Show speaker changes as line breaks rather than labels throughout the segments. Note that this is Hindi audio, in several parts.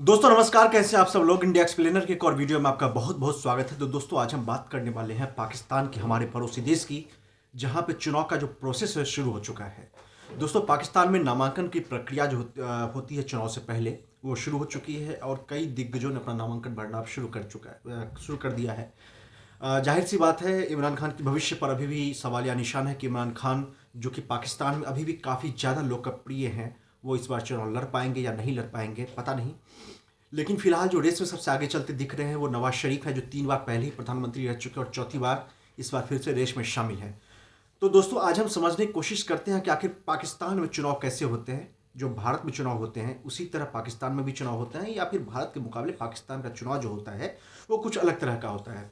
दोस्तों नमस्कार, कैसे आप सब लोग। इंडिया एक्सप्लेनर के एक और वीडियो में आपका बहुत बहुत स्वागत है। तो दोस्तों आज हम बात करने वाले हैं पाकिस्तान के, हमारे पड़ोसी देश की, जहां पे चुनाव का जो प्रोसेस है शुरू हो चुका है। दोस्तों पाकिस्तान में नामांकन की प्रक्रिया जो होती है चुनाव से पहले, वो शुरू हो चुकी है और कई दिग्गजों ने अपना नामांकन भरना अब शुरू कर दिया है। जाहिर सी बात है, इमरान खान के भविष्य पर अभी भी सवालिया निशान है कि इमरान खान जो कि पाकिस्तान में अभी भी काफ़ी ज़्यादा लोकप्रिय हैं, वो इस बार चुनाव लड़ पाएंगे या नहीं लड़ पाएंगे पता नहीं। लेकिन फिलहाल जो रेस में सबसे आगे चलते दिख रहे हैं वो नवाज शरीफ है, जो 3 बार पहले ही प्रधानमंत्री रह चुके हैं और चौथी बार इस बार फिर से रेस में शामिल है। तो दोस्तों आज हम समझने की कोशिश करते हैं कि आखिर पाकिस्तान में चुनाव कैसे होते हैं। जो भारत में चुनाव होते हैं उसी तरह पाकिस्तान में भी चुनाव होते हैं, या फिर भारत के मुकाबले पाकिस्तान का चुनाव जो होता है वो कुछ अलग तरह का होता है।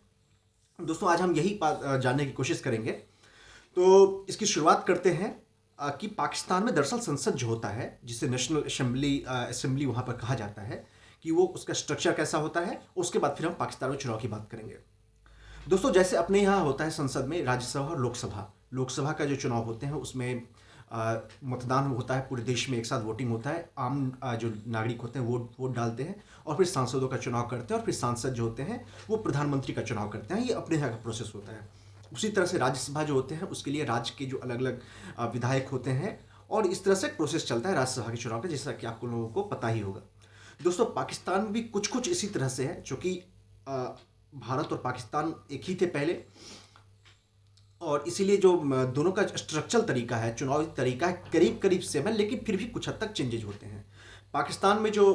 दोस्तों आज हम यही बात जानने की कोशिश करेंगे। तो इसकी शुरुआत करते हैं कि पाकिस्तान में दरअसल संसद जो होता है, जिसे नेशनल असेंबली वहाँ पर कहा जाता है, कि वो उसका स्ट्रक्चर कैसा होता है। उसके बाद फिर हम पाकिस्तान में चुनाव की बात करेंगे। दोस्तों जैसे अपने यहाँ होता है संसद में राज्यसभा और लोकसभा, लोकसभा का जो चुनाव होते हैं उसमें मतदान होता है, पूरे देश में एक साथ वोटिंग होता है, आम जो नागरिक होते हैं वो वोट डालते हैं और फिर सांसदों का चुनाव करते हैं, और फिर सांसद जो होते हैं वो प्रधानमंत्री का चुनाव करते हैं। ये अपने यहाँ का प्रोसेस होता है। उसी तरह से राज्यसभा जो होते हैं उसके लिए राज्य के जो अलग अलग विधायक होते हैं, और इस तरह से प्रोसेस चलता है राज्यसभा के चुनाव का, जैसा कि आपको लोगों को पता ही होगा। दोस्तों पाकिस्तान भी कुछ कुछ इसी तरह से है, चूँकि भारत और पाकिस्तान एक ही थे पहले, और इसीलिए जो दोनों का स्ट्रक्चरल तरीका है, चुनावी तरीका है, करीब करीब सेम है, लेकिन फिर भी कुछ हद तक चेंजेज होते हैं। पाकिस्तान में जो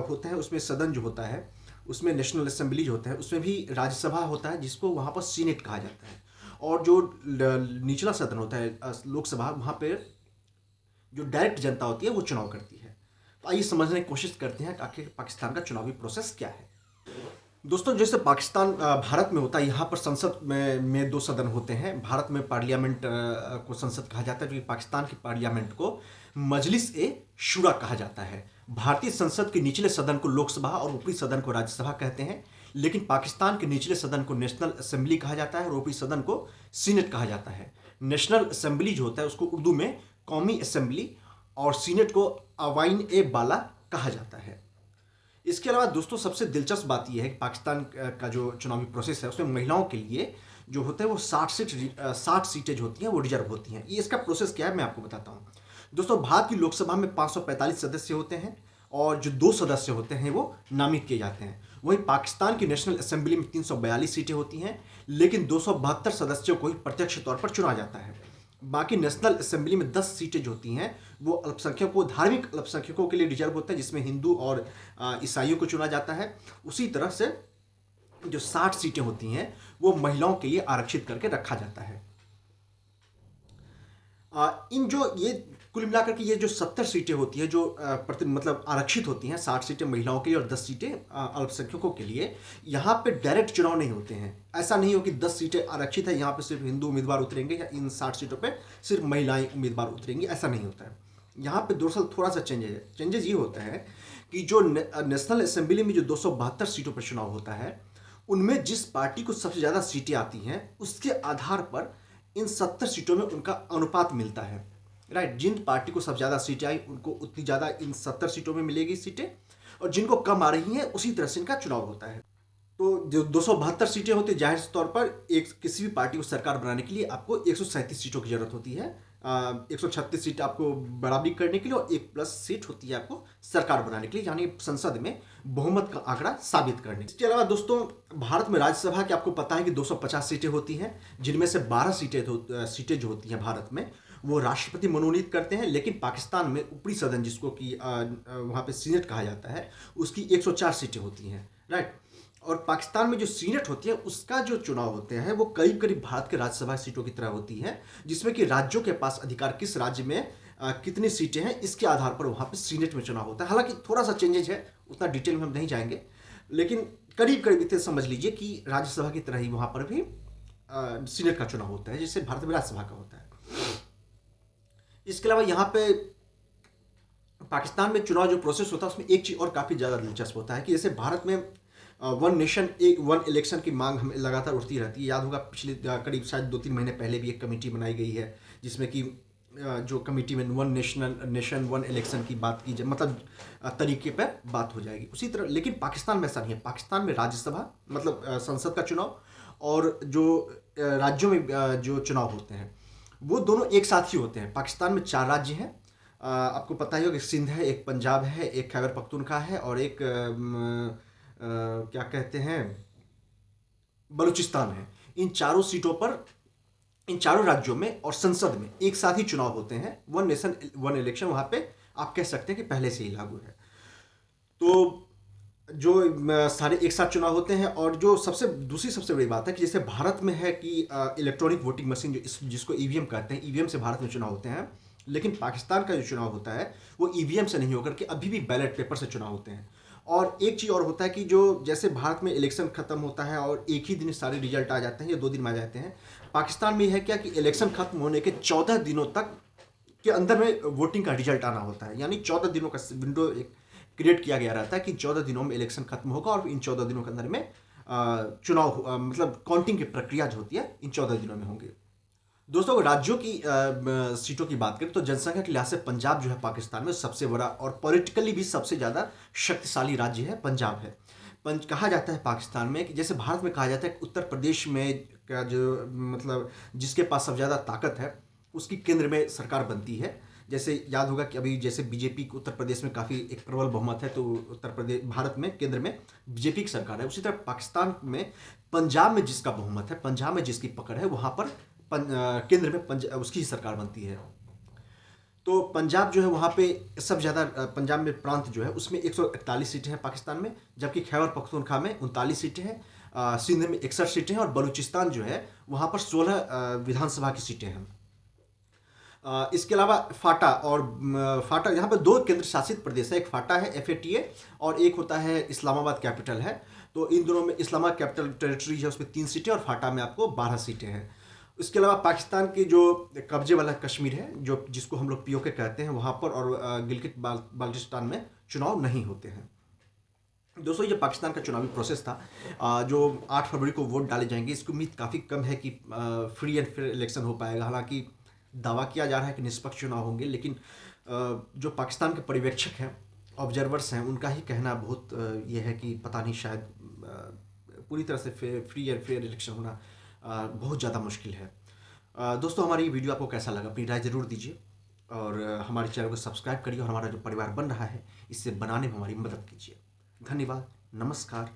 होता है उसमें सदन जो होता है, उसमें नेशनल असेंबली जो होता है, उसमें भी राज्यसभा होता है जिसको वहाँ पर सीनेट कहा जाता है, और जो निचला सदन होता है लोकसभा, वहाँ पर जो डायरेक्ट जनता होती है वो चुनाव करती है। तो आइए समझने की कोशिश करते हैं कि आखिर पाकिस्तान का चुनावी प्रोसेस क्या है। दोस्तों जैसे पाकिस्तान भारत में होता है, यहाँ पर संसद में 2 सदन होते हैं। भारत में पार्लियामेंट को संसद कहा जाता है, जबकि पाकिस्तान की पार्लियामेंट को मजलिस ए शुरा कहा जाता है। भारतीय संसद के निचले सदन को लोकसभा और ऊपरी सदन को राज्यसभा कहते हैं, लेकिन पाकिस्तान के निचले सदन को नेशनल असेंबली कहा जाता है और ऊपरी सदन को सीनेट कहा जाता है। नेशनल असेंबली जो होता है उसको उर्दू में कौमी असेंबली, और सीनेट को अवाइन ए बाला कहा जाता है। इसके अलावा दोस्तों सबसे दिलचस्प बात यह है कि पाकिस्तान का जो चुनावी प्रोसेस है उसमें महिलाओं के लिए जो होता है वो 60 सीटें जो होती हैं वो रिजर्व होती हैं। ये इसका प्रोसेस क्या है मैं आपको बताता हूँ। दोस्तों भारत की लोकसभा में 545 सदस्य होते हैं, और जो 2 सदस्य होते हैं वो नामित किए जाते हैं। वहीं पाकिस्तान की नेशनल असेंबली में 342 सीटें होती हैं, लेकिन 272 सदस्यों को ही प्रत्यक्ष तौर पर चुना जाता है। बाकी नेशनल असेंबली में 10 सीटें जो होती हैं वो अल्पसंख्यकों, धार्मिक अल्पसंख्यकों के लिए रिजर्व होता है, जिसमें हिंदू और ईसाइयों को चुना जाता है। उसी तरह से जो 60 सीटें होती हैं वो महिलाओं के लिए आरक्षित करके रखा जाता है। इन जो ये कुल मिलाकर के ये जो 70 सीटें होती हैं जो मतलब आरक्षित होती हैं, 60 सीटें महिलाओं के लिए और 10 सीटें अल्पसंख्यकों के लिए, यहाँ पे डायरेक्ट चुनाव नहीं होते हैं। ऐसा नहीं हो कि 10 सीटें आरक्षित है, यहाँ पे सिर्फ हिंदू उम्मीदवार उतरेंगे, या इन 60 सीटों पे सिर्फ महिलाएं उम्मीदवार उतरेंगी, ऐसा नहीं होता है। यहाँ पे दरअसल थोड़ा सा चेंजेस ये होता है कि जो नेशनल असेंबली में जो 272 सीटों पर चुनाव होता है, उनमें जिस पार्टी को सबसे ज़्यादा सीटें आती हैं उसके आधार पर इन 70 सीटों में उनका अनुपात मिलता है। राइट, जिन पार्टी को सबसे ज़्यादा सीटें आई उनको उतनी ज़्यादा इन 70 सीटों में मिलेगी सीटें, और जिनको कम आ रही हैं उसी तरह से इनका चुनाव होता है। तो जो 272 सीटें होती है, जाहिर तौर पर एक किसी भी पार्टी को सरकार बनाने के लिए आपको 137 सीटों की जरूरत होती है। 136 सीट आपको बराबरी करने के लिए, और 1+ सीट होती है आपको सरकार बनाने के लिए, यानी संसद में बहुमत का आंकड़ा साबित करने। इसके अलावा दोस्तों भारत में राज्यसभा की आपको पता है कि 250 सीटें होती हैं, जिनमें से 12 सीटें जो होती हैं भारत में वो राष्ट्रपति मनोनीत करते हैं। लेकिन पाकिस्तान में ऊपरी सदन, जिसको कि वहाँ पे सीनेट कहा जाता है, उसकी 104 सीटें होती हैं। राइट, और पाकिस्तान में जो सीनेट होती है उसका जो चुनाव होते हैं वो करीब करीब भारत के राज्यसभा सीटों की तरह होती है, जिसमें कि राज्यों के पास अधिकार किस राज्य में कितनी सीटें हैं इसके आधार पर वहाँ पे सीनेट में चुनाव होता है। हालांकि थोड़ा सा चेंजेज है, उतना डिटेल में हम नहीं जाएंगे, लेकिन करीब करीब इतने समझ लीजिए कि राज्यसभा की तरह ही वहाँ पर भी सीनेट का चुनाव होता है, जैसे भारत में राज्यसभा का होता है। इसके अलावा यहाँ पे पाकिस्तान में चुनाव जो प्रोसेस होता है उसमें एक चीज़ और काफ़ी ज़्यादा दिलचस्प होता है कि जैसे भारत में वन नेशन वन इलेक्शन की मांग हमें लगातार उठती रहती है। याद होगा पिछले करीब शायद 2-3 महीने पहले भी एक कमेटी बनाई गई है, जिसमें कि जो कमेटी में वन नेशन वन इलेक्शन की बात की जाए, मतलब तरीके पर बात हो जाएगी उसी तरह। लेकिन पाकिस्तान में ऐसा नहीं है। पाकिस्तान में राज्यसभा मतलब संसद का चुनाव और जो राज्यों में जो चुनाव होते हैं वो दोनों एक साथ ही होते हैं। पाकिस्तान में 4 राज्य हैं। आपको पता ही होगा, एक सिंध है, एक पंजाब है, एक खैबर पख्तूनख्वा है और एक क्या कहते हैं, बलूचिस्तान है। इन चारों सीटों पर, इन चारों राज्यों में और संसद में एक साथ ही चुनाव होते हैं। वन नेशन वन इलेक्शन वहां पे आप कह सकते हैं कि पहले से ही लागू है। तो जो सारे एक साथ चुनाव होते हैं। और जो दूसरी सबसे बड़ी बात है कि जैसे भारत में है कि इलेक्ट्रॉनिक वोटिंग मशीन जिसको ईवीएम कहते हैं, ईवीएम से भारत में चुनाव होते हैं। लेकिन पाकिस्तान का जो चुनाव होता है वो ईवीएम से नहीं होकर के अभी भी बैलेट पेपर से चुनाव होते हैं। और एक चीज़ और होता है कि जो जैसे भारत में इलेक्शन खत्म होता है और एक ही दिन सारे रिजल्ट आ जाते हैं या 2 दिन में आ जाते हैं, पाकिस्तान में है क्या कि इलेक्शन खत्म होने के 14 दिनों तक के अंदर में वोटिंग का रिजल्ट आना होता है। यानी 14 दिनों का विंडो एक क्रिएट किया गया रहता है कि 14 दिनों में इलेक्शन खत्म होगा और इन 14 दिनों के अंदर में चुनाव मतलब काउंटिंग की प्रक्रिया जो होती है इन 14 दिनों में होंगे। दोस्तों, राज्यों की सीटों की बात करें तो जनसंख्या के लिहाज से पंजाब जो है पाकिस्तान में सबसे बड़ा और पॉलिटिकली भी सबसे ज़्यादा शक्तिशाली राज्य है, पंजाब है। कहा जाता है पाकिस्तान में कि जैसे भारत में कहा जाता है कि उत्तर प्रदेश में का जो मतलब जिसके पास सबसे ज़्यादा ताकत है उसकी केंद्र में सरकार बनती है। जैसे याद होगा कि अभी जैसे बीजेपी को उत्तर प्रदेश में काफ़ी एक प्रबल बहुमत है, तो उत्तर प्रदेश भारत में केंद्र में बीजेपी की सरकार है। उसी तरह पाकिस्तान में पंजाब में जिसका बहुमत है, पंजाब में जिसकी पकड़ है, वहाँ पर केंद्र में उसकी ही सरकार बनती है। तो पंजाब जो है वहाँ पे सब ज़्यादा पंजाब में प्रांत जो है उसमें 141 सीटें हैं पाकिस्तान में, जबकि खैबर पख्तूनख्वा में 39 सीटें हैं, सिंध में 61 सीटें हैं और बलूचिस्तान जो है वहाँ पर 16 विधानसभा की सीटें हैं। इसके अलावा फाटा यहाँ पर 2 केंद्र शासित प्रदेश है, एक फाटा है FATA और एक होता है इस्लामाबाद कैपिटल है। तो इन दोनों में इस्लामाबाद कैपिटल टेरिटरी है उसमें 3 सीटें और फाटा में आपको 12 सीटें हैं। इसके अलावा पाकिस्तान की जो कब्जे वाला कश्मीर है, जो जिसको हम लोग POK कहते हैं, वहाँ पर और गिलगित बाल्टिस्तान में चुनाव नहीं होते हैं। दोस्तों, ये पाकिस्तान का चुनावी प्रोसेस था। जो 8 फरवरी को वोट डाले जाएंगे, इसकी उम्मीद काफ़ी कम है कि फ्री एंड फेयर इलेक्शन हो पाएगा। हालांकि दावा किया जा रहा है कि निष्पक्ष चुनाव होंगे, लेकिन जो पाकिस्तान के पर्यवेक्षक हैं, ऑब्जर्वर्स हैं, उनका ही कहना बहुत ये है कि पता नहीं, शायद पूरी तरह से फ्री एंड फेयर इलेक्शन होना बहुत ज़्यादा मुश्किल है। दोस्तों, हमारी ये वीडियो आपको कैसा लगा, अपनी राय ज़रूर दीजिए और हमारे चैनल को सब्सक्राइब करिए और हमारा जो परिवार बन रहा है इससे बनाने में हमारी मदद कीजिए। धन्यवाद, नमस्कार।